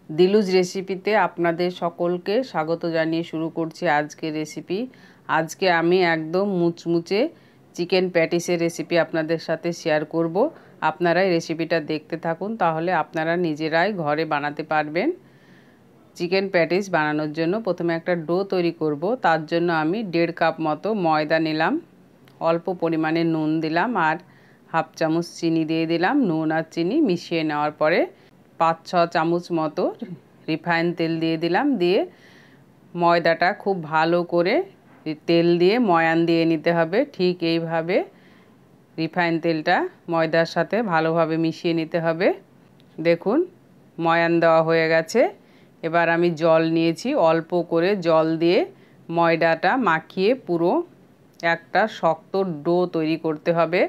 দিলুজ রেসিপিতে আপনাদের সকলকে স্বাগত জানিয়ে শুরু করছি আজকের রেসিপি। আজকে আমি একদম মুচমুচে চিকেন প্যাটিসের রেসিপি আপনাদের সাথে শেয়ার করব। আপনারা এই রেসিপিটা দেখতে থাকুন, তাহলে আপনারা নিজেরাই ঘরে বানাতে পারবেন। চিকেন প্যাটিস বানানোর জন্য প্রথমে একটা ডো তৈরি করব। তার জন্য আমি 1.5 কাপ মতো ময়দা নিলাম, অল্প পরিমাণে নুন দিলাম আর হাফ চামচ চিনি দিয়ে দিলাম। নুন আর চিনি মিশিয়ে নেওয়ার পরে 5-6 চামচ মতো রিফাইন তেল দিয়ে দিলাম। দিয়ে ময়দাটা খুব ভালো করে তেল দিয়ে ময়ান দিয়ে নিতে হবে। ঠিক এইভাবে রিফাইন তেলটা ময়দার সাথে ভালোভাবে মিশিয়ে নিতে হবে। দেখুন ময়ান দেওয়া হয়ে গেছে। এবার আমি জল নিয়েছি, অল্প করে জল দিয়ে ময়দাটা মাখিয়ে পুরো একটা শক্ত ডো তৈরি করতে হবে।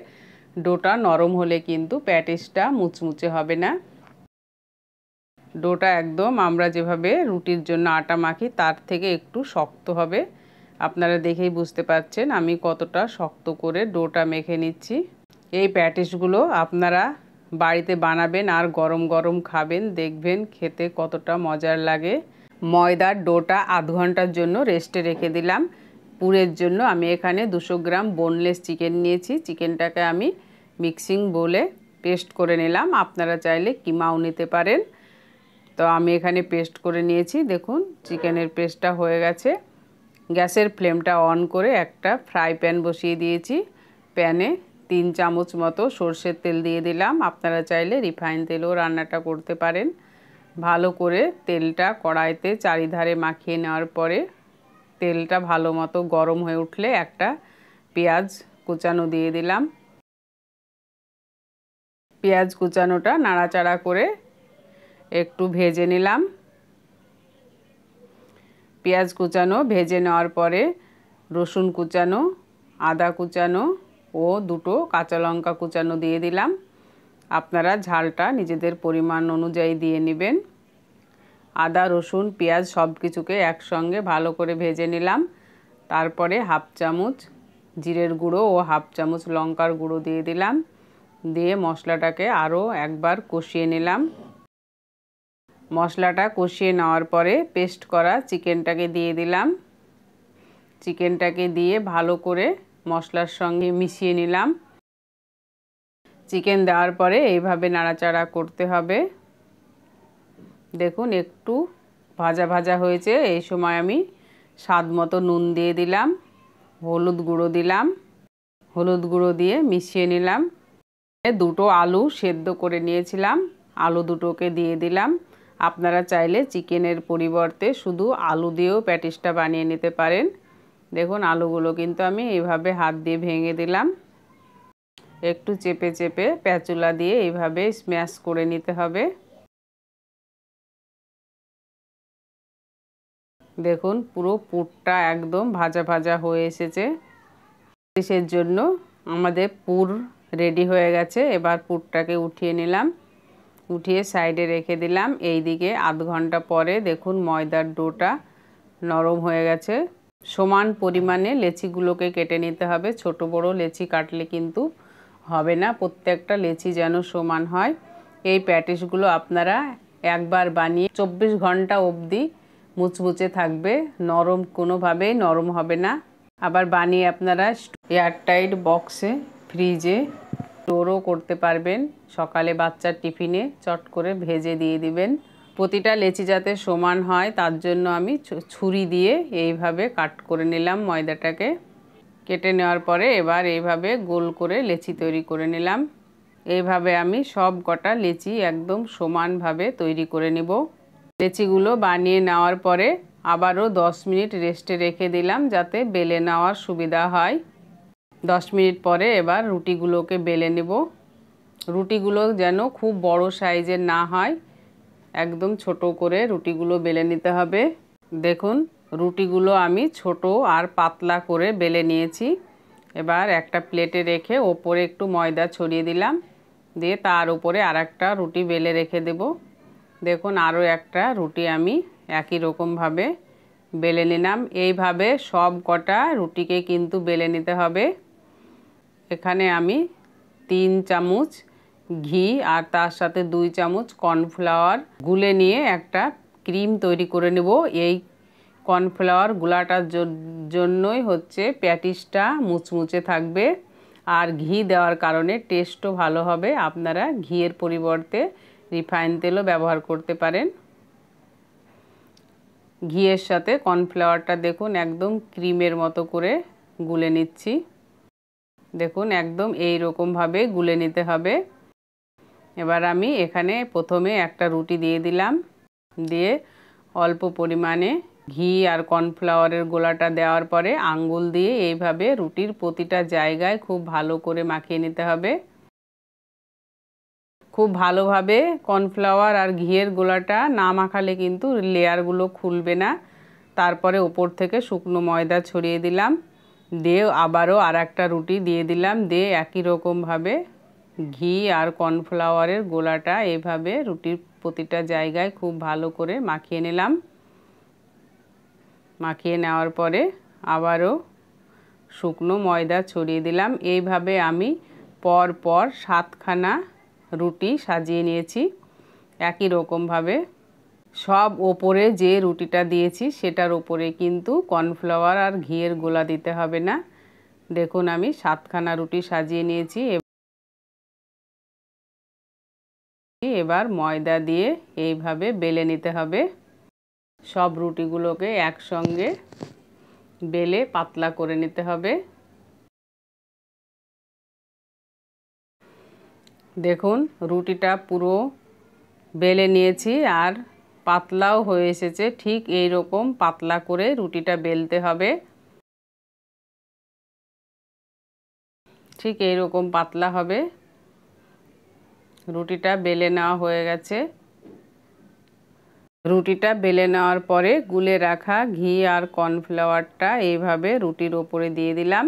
ডোটা নরম হলে কিন্তু প্যাটিসটা মুচমুচে হবে না। ডোটা একদম আমরা যেভাবে রুটির জন্য আটা মাখি তার থেকে একটু শক্ত হবে। আপনারা দেখেই বুঝতে পারছেন আমি কতটা শক্ত করে ডোটা মেখে নিচ্ছি। এই প্যাটিসগুলো আপনারা বাড়িতে বানাবেন আর গরম গরম খাবেন, দেখবেন খেতে কতটা মজার লাগে। ময়দার ডোটা আধ ঘন্টার জন্য রেস্টে রেখে দিলাম। পুরের জন্য আমি এখানে 200 গ্রাম বোনলেস চিকেন নিয়েছি। চিকেনটাকে আমি মিক্সিং বোলে পেস্ট করে নিলাম। আপনারা চাইলে কিমাও নিতে পারেন। তো আমি এখানে পেস্ট করে নিয়েছি। দেখুন চিকেনের পেস্টটা হয়ে গেছে। গ্যাসের ফ্লেমটা অন করে একটা ফ্রাই প্যান বসিয়ে দিয়েছি। প্যানে 3 চামচ মতো সর্ষের তেল দিয়ে দিলাম। আপনারা চাইলে রিফাইন তেলেও রান্নাটা করতে পারেন। ভালো করে তেলটা কড়াইতে চারিধারে মাখিয়ে নেওয়ার পরে তেলটা ভালো মতো গরম হয়ে উঠলে একটা পেঁয়াজ কুচানো দিয়ে দিলাম। পেঁয়াজ কুচানোটা নাড়াচাড়া করে একটু ভেজে নিলাম। পেঁয়াজ কুচানো ভেজে নেওয়ার পরে রসুন কুচানো, আদা কুচানো ও 2টো কাঁচা লঙ্কা কুচানো দিয়ে দিলাম। আপনারা ঝালটা নিজেদের পরিমাণ অনুযায়ী দিয়ে নেবেন। আদা, রসুন, পেঁয়াজ সব কিছুকে একসঙ্গে ভালো করে ভেজে নিলাম। তারপরে হাফ চামচ জিরের গুঁড়ো ও হাফ চামচ লঙ্কার গুঁড়ো দিয়ে দিলাম। দিয়ে মশলাটাকে আরও একবার কষিয়ে নিলাম। মশলাটা কষিয়ে নেওয়ার পরে পেস্ট করা চিকেনটাকে দিয়ে দিলাম। চিকেনটাকে দিয়ে ভালো করে মশলার সঙ্গে মিশিয়ে নিলাম। চিকেন দেওয়ার পরে এইভাবে নাড়াচাড়া করতে হবে। দেখুন একটু ভাজা ভাজা হয়েছে। এই সময় আমি স্বাদ মতো নুন দিয়ে দিলাম, হলুদ গুঁড়ো দিলাম। হলুদ গুঁড়ো দিয়ে মিশিয়ে নিলাম। 2টো আলু সেদ্ধ করে নিয়েছিলাম, আলু দুটোকে দিয়ে দিলাম। আপনারা চাইলে চিকেনের পরিবর্তে শুধু আলু দিয়েও প্যাটিসটা বানিয়ে নিতে পারেন। দেখুন আলুগুলো কিন্তু আমি এইভাবে হাত দিয়ে ভেঙে দিলাম। একটু চেপে চেপে প্যাচুলা দিয়ে এইভাবে স্ম্যাশ করে নিতে হবে। দেখুন পুরো পুরটা একদম ভাজা ভাজা হয়ে এসেছে। প্যাটিসের জন্য আমাদের পুর রেডি হয়ে গেছে। এবার পুরটাকে উঠিয়ে নিলাম, উঠিয়ে সাইডে রেখে দিলাম। এই দিকে আধ ঘন্টা পরে দেখুন ময়দার ডোটা নরম হয়ে গেছে। সমান পরিমাণে লেচিগুলোকে কেটে নিতে হবে। ছোট বড় লেচি কাটলে কিন্তু হবে না, প্রত্যেকটা লেচি যেন সমান হয়। এই প্যাটিসগুলো আপনারা একবার বানিয়ে 24 ঘন্টা অবধি মুচমুচে থাকবে, নরম কোনোভাবেই নরম হবে না। আবার বানিয়ে আপনারা এয়ারটাইট বক্সে ফ্রিজে স্টোরও করতে পারবেন। সকালে বাচ্চার টিফিনে চট করে ভেজে দিয়ে দিবেন। প্রতিটা লেচি যাতে সমান হয় তার জন্য আমি ছুরি দিয়ে এইভাবে কাট করে নিলাম। ময়দাটাকে কেটে নেওয়ার পরে এবার এইভাবে গোল করে লেচি তৈরি করে নিলাম। এইভাবে আমি সব কটা লেচি একদম সমানভাবে তৈরি করে নিব। লেচিগুলো বানিয়ে নেওয়ার পরে আবারও 10 মিনিট রেস্টে রেখে দিলাম যাতে বেলে নেওয়ার সুবিধা হয়। 10 মিনিট পরে এবার রুটিগুলোকে বেলে নেব। রুটিগুলো যেন খুব বড় সাইজের না হয়, একদম ছোট করে রুটিগুলো বেলে নিতে হবে। দেখুন রুটিগুলো আমি ছোট আর পাতলা করে বেলে নিয়েছি। এবার একটা প্লেটে রেখে ওপরে একটু ময়দা ছড়িয়ে দিলাম, দিয়ে তার উপরে আরেকটা রুটি বেলে রেখে দেব। দেখুন আরও একটা রুটি আমি একই রকমভাবে বেলে নিলাম। এইভাবে সব কটা রুটিকে কিন্তু বেলে নিতে হবে। এখানে আমি 3 চামচ ঘি আর তার সাথে 2 চামচ কর্নফ্লাওয়ার গুলে নিয়ে একটা ক্রিম তৈরি করে নেব। এই কর্নফ্লাওয়ার গুলাটার জন্যই হচ্ছে প্যাটিসটা মুচমুচে থাকবে আর ঘি দেওয়ার কারণে টেস্টও ভালো হবে। আপনারা ঘিয়ের পরিবর্তে রিফাইন তেলও ব্যবহার করতে পারেন। ঘিয়ের সাথে কর্নফ্লাওয়ারটা দেখুন একদম ক্রিমের মতো করে গুলে নিচ্ছি। দেখুন একদম এই রকমভাবে গুলে নিতে হবে। এবার আমি এখানে প্রথমে একটা রুটি দিয়ে দিলাম, দিয়ে অল্প পরিমাণে ঘি আর কর্নফ্লাওয়ারের গোলাটা দেওয়ার পরে আঙ্গুল দিয়ে এইভাবে রুটির প্রতিটা জায়গায় খুব ভালো করে মাখিয়ে নিতে হবে। খুব ভালোভাবে কর্নফ্লাওয়ার আর ঘিয়ের গোলাটা না মাখালে কিন্তু লেয়ারগুলো খুলবে না। তারপরে ওপর থেকে শুকনো ময়দা ছড়িয়ে দিলাম, দিয়ে আবারও আর একটা রুটি দিয়ে দিলাম, দিয়ে একই রকমভাবে ঘি আর কর্নফ্লাওয়ারের গোলাটা এইভাবে রুটির প্রতিটা জায়গায় খুব ভালো করে মাখিয়ে নিলাম। মাখিয়ে নেওয়ার পরে আবারও শুকনো ময়দা ছড়িয়ে দিলাম। এইভাবে আমি পর পর 7খানা রুটি সাজিয়ে নিয়েছি। একই রকমভাবে সব ওপরে যে রুটিটা দিয়েছি সেটার ওপরে কিন্তু কর্নফ্লাওয়ার আর ঘিয়ের গোলা দিতে হবে না। দেখুন আমি 7খানা রুটি সাজিয়ে নিয়েছি। এবার ময়দা দিয়ে এইভাবে বেলে নিতে হবে। সব রুটিগুলোকে একসঙ্গে বেলে পাতলা করে নিতে হবে। দেখুন রুটিটা পুরো বেলে নিয়েছি আর পাতলাও হয়ে এসেছে। ঠিক এই রকম পাতলা করে রুটিটা বেলতে হবে। ঠিক এই রকম পাতলা হবে। রুটিটা বেলে নেওয়া হয়ে গেছে। রুটিটা বেলে নেওয়ার পরে গুলে রাখা ঘি আর কর্নফ্লাওয়ারটা এইভাবে রুটির ওপরে দিয়ে দিলাম,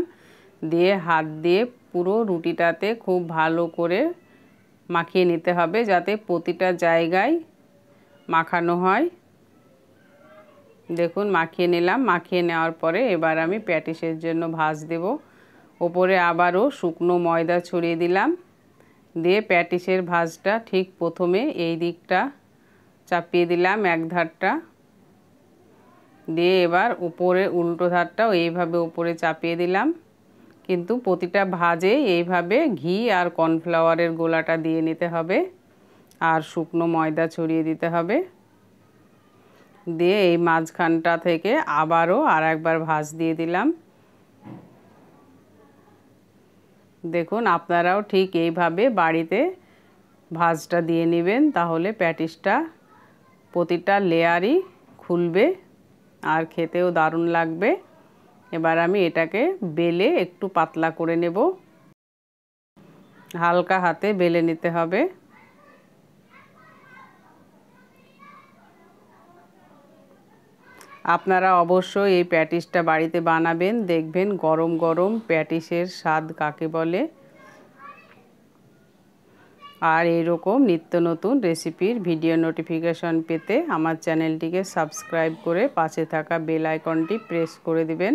দিয়ে হাত দিয়ে পুরো রুটিটাতে খুব ভালো করে মাখিয়ে নিতে হবে যাতে প্রতিটা জায়গায় মাখানো হয়। দেখুন মাখিয়ে নিলাম। মাখিয়ে নেওয়ার পরে এবার আমি প্যাটিসের জন্য ভাঁজ দেব। ওপরে আবারও শুকনো ময়দা ছড়িয়ে দিলাম, দিয়ে প্যাটিসের ভাঁজটা ঠিক প্রথমে এই দিকটা চাপিয়ে দিলাম এক ধারটা, দিয়ে এবার উপরে উল্টো ধারটাও এইভাবে উপরে চাপিয়ে দিলাম। কিন্তু প্রতিটা ভাঁজে এইভাবে ঘি আর কর্নফ্লাওয়ারের গোলাটা দিয়ে নিতে হবে আর শুকনো ময়দা ছড়িয়ে দিতে হবে। দিয়ে এই মাঝখানটা থেকে আবারও আর একবার ভাঁজ দিয়ে দিলাম। দেখুন আপনারাও ঠিক এইভাবে বাড়িতে ভাঁজটা দিয়ে নেবেন, তাহলে প্যাটিসটা প্রতিটা লেয়ারই খুলবে আর খেতেও দারুণ লাগবে। এবার আমি এটাকে বেলে একটু পাতলা করে নেব। হালকা হাতে বেলে নিতে হবে। আপনারা অবশ্যই এই প্যাটিসটা বাড়িতে বানাবেন, দেখবেন গরম গরম প্যাটিসের স্বাদ কাকে বলে। আর এইরকম নিত্য নতুন রেসিপির ভিডিও নোটিফিকেশন পেতে আমার চ্যানেলটিকে সাবস্ক্রাইব করে পাশে থাকা বেল আইকনটি প্রেস করে দিবেন।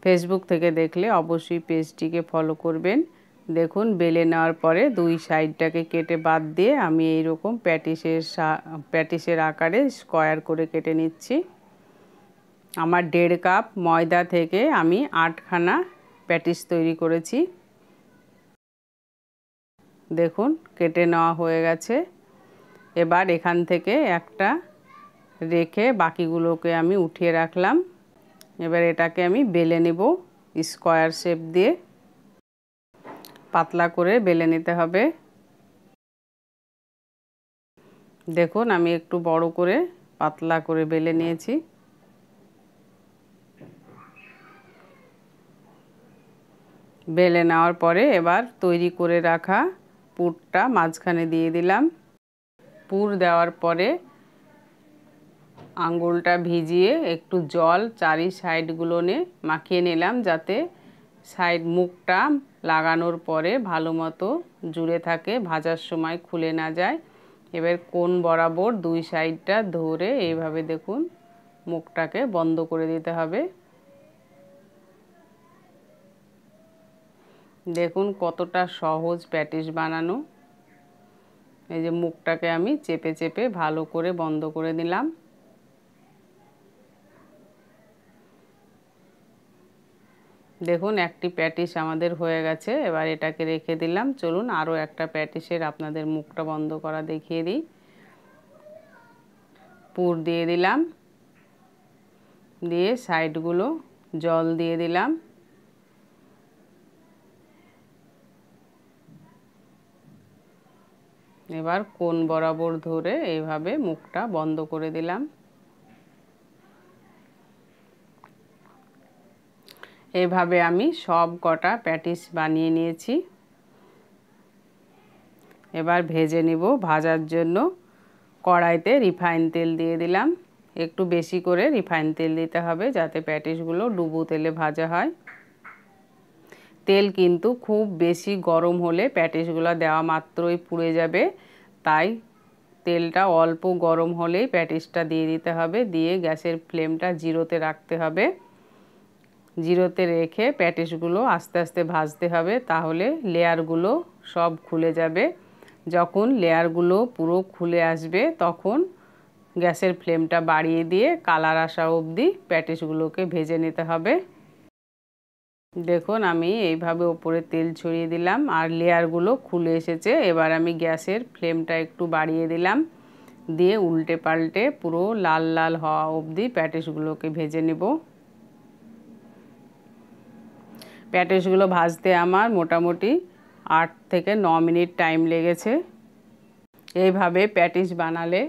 ফেসবুক থেকে দেখলে অবশ্যই পেজটিকে ফলো করবেন। দেখুন বেলে নেওয়ার পরে 2 সাইডটাকে কেটে বাদ দিয়ে আমি এইরকম প্যাটিসের আকারে স্কোয়ার করে কেটে নিচ্ছি। আমার 1.5 কাপ ময়দা থেকে আমি 8খানা প্যাটিস তৈরি করেছি। দেখুন কেটে নেওয়া হয়ে গেছে। এবার এখান থেকে একটা রেখে বাকিগুলোকে আমি উঠিয়ে রাখলাম। এবার এটাকে আমি বেলে নেব স্কোয়ার শেপ দিয়ে। পাতলা করে বেলে নিতে হবে। দেখুন আমি একটু বড় করে পাতলা করে বেলে নিয়েছি। বেলে নেওয়ার পরে এবার তৈরি করে রাখা পুরটা মাঝখানে দিয়ে দিলাম। পুর দেওয়ার পরে আঙ্গুলটা ভিজিয়ে একটু জল চারি সাইডগুলোনে মাখিয়ে নিলাম, যাতে সাইড মুখটা লাগানোর পরে ভালো মতো জুড়ে থাকে, ভাজার সময় খুলে না যায়। এবার কোণ বরাবর 2 সাইডটা ধরে এইভাবে দেখুন মুখটাকে বন্ধ করে দিতে হবে। দেখুন কতটা সহজ প্যাটিস বানানো। এই যে মুখটাকে আমি চেপে চেপে ভালো করে বন্ধ করে দিলাম। দেখুন একটি প্যাটিস আমাদের হয়ে গেছে। এবার এটাকে রেখে দিলাম। চলুন আরও একটা প্যাটিসের আপনাদের মুখটা বন্ধ করা দেখিয়ে দিই। পুর দিয়ে দিলাম, দিয়ে সাইডগুলো জল দিয়ে দিলাম। এবার কোণ বরাবর ধরে এইভাবে মুখটা বন্ধ করে দিলাম। এইভাবে আমি সব কটা প্যাটিস বানিয়ে নিয়েছি। এবার ভেজে নিব। ভাজার জন্য কড়াইতে রিফাইন তেল দিয়ে দিলাম। একটু বেশি করে রিফাইন তেল দিতে হবে যাতে প্যাটিসগুলো ডুবো তেলে ভাজা হয়। তেল কিন্তু খুব বেশি গরম হলে প্যাটিসগুলো দেওয়া মাত্রই পুড়ে যাবে, তাই তেলটা অল্প গরম হলেই প্যাটিসটা দিয়ে দিতে হবে। দিয়ে গ্যাসের ফ্লেমটা জিরোতে রাখতে হবে। জিরোতে রেখে প্যাটিসগুলো আস্তে আস্তে ভাজতে হবে, তাহলে লেয়ারগুলো সব খুলে যাবে। যখন লেয়ারগুলো পুরো খুলে আসবে তখন গ্যাসের ফ্লেমটা বাড়িয়ে দিয়ে কালার আসা অবধি প্যাটিসগুলোকে ভেজে নিতে হবে। দেখুন আমি এইভাবে ওপরে তেল ছড়িয়ে দিলাম আর লেয়ারগুলো খুলে এসেছে। এবার আমি গ্যাসের ফ্লেমটা একটু বাড়িয়ে দিলাম, দিয়ে উল্টে পাল্টে পুরো লাল লাল হওয়া অবধি প্যাটিসগুলোকে ভেজে নেব। প্যাটিসগুলো ভাজতে আমার মোটামুটি 8 থেকে 9 মিনিট টাইম লেগেছে। এইভাবে প্যাটিস বানালে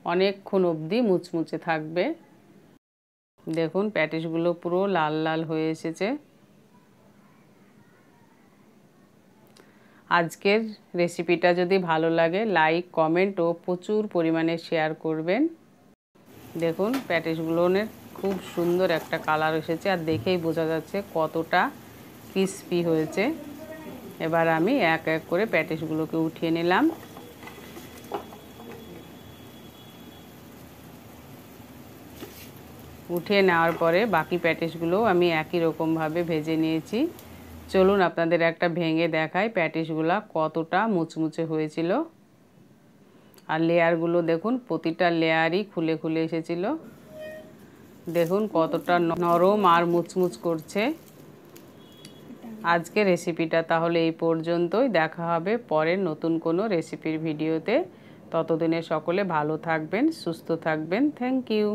অনেকক্ষণ অবধি মুচমুচে থাকবে। দেখুন প্যাটিসগুলো পুরো লাল লাল হয়ে এসেছে। আজকের রেসিপিটা যদি ভালো লাগে লাইক, কমেন্ট ও প্রচুর পরিমাণে শেয়ার করবেন। দেখুন প্যাটিসগুলোর খুব সুন্দর একটা কালার এসেছে আর দেখেই বোঝা যাচ্ছে কতটা ক্রিস্পি হয়েছে। এবার আমি এক এক করে প্যাটিসগুলোকে উঠিয়ে নিলাম। উঠিয়ে নেওয়ার পরে বাকি প্যাটিসগুলো আমি একই রকমভাবে ভেজে নিয়েছি। চলুন আপনাদের একটা ভেঙে দেখাই প্যাটিসগুলো কতটা মুচমুচে হয়েছিল। আর লেয়ারগুলো দেখুন প্রতিটা লেয়ারই খুলে খুলে এসেছিল। দেখুন কতটা নরম আর মুচমুচ করছে। আজকে রেসিপিটা তাহলে এই পর্যন্তই। দেখা হবে পরের নতুন কোনো রেসিপির ভিডিওতে। ততদিনে সকলে ভালো থাকবেন, সুস্থ থাকবেন। Thank you.